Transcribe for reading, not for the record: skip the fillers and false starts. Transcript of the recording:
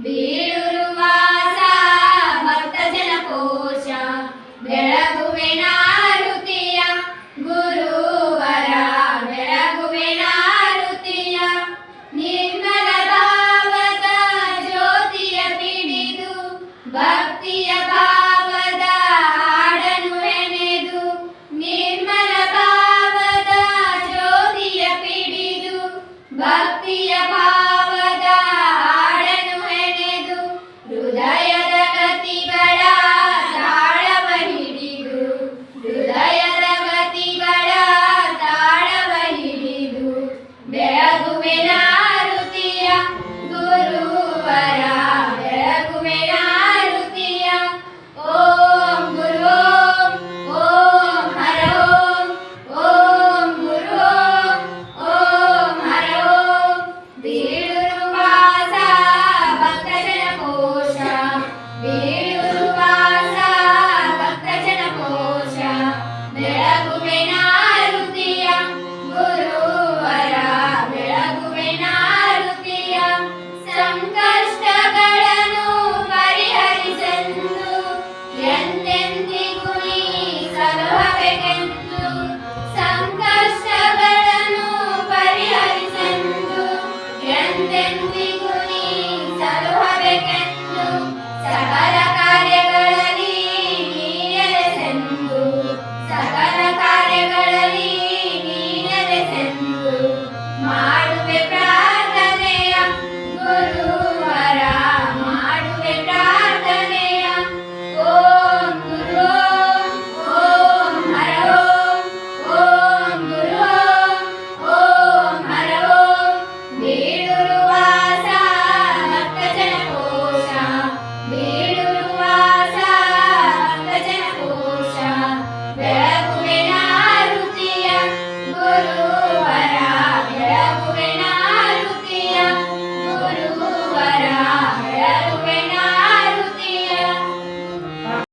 ಬೀಳುರುವಾಸ ಭಕ್ತ ಜನಕೋಶ ಬೆಳಗುವೆ ನಾರುತಿಯ ಗುರುವರ ಬೆಳಗುವೆ ನಾರುತಿಯ ನಿರ್ಮಲ ಭಾವದ ಜ್ಯೋತಿಯ ಪಿಡಿದು ಭಕ್ತಿಯ ಭಾವದ ಹಾಡನು ಹೆಣೆದು ನಿರ್ಮಲ ಭಾವದ ಜ್ಯೋತಿಯ ಪಿಡಿದು ಭಕ್ತಿಯ ಭಾವದ ಹಾಡನು ಹೆಣೆದು ಹೃದಯದ ಗತಿಗಳ ತಾಳವ ಹಿಡಿದು ಹೃದಯದ ಗತಿಗಳ ತಾಳವ ಹಿಡಿದು ಬೆಳಗುವೆ ನಾರುತಿಯ ಗುರುವರ ಬೆಳಗುವೆ ನಾರುತಿಯ ಓಂ ಗುರು ಓಂ ಹರ ಓಂ ಗುರು ಓಂ ಹರ ಬೀಳುರುವಾಸ ಭಕ್ತ ಜನಕೋಶ ಬೀಳುರುವಾಸ ಭಕ್ತ ಜನಕೋಶ ಬೆಳಗುವೆ ನಾರುತಿಯ ಗುರುವರ ಬೆಳಗುವೆ ನಾರುತಿಯ ಸಂಕಷ್ಟಗಳನ್ನು ಪರಿಹರಿಸಲು ಎಂದೆಂದಿಗೂ ನೀ ಸಲಹಬೇಕೆಂದು ಸಂಕಷ್ಟಗಳನ್ನು ಪರಿಹರಿಸಲು ಎಂದೆಂದಿಗೂ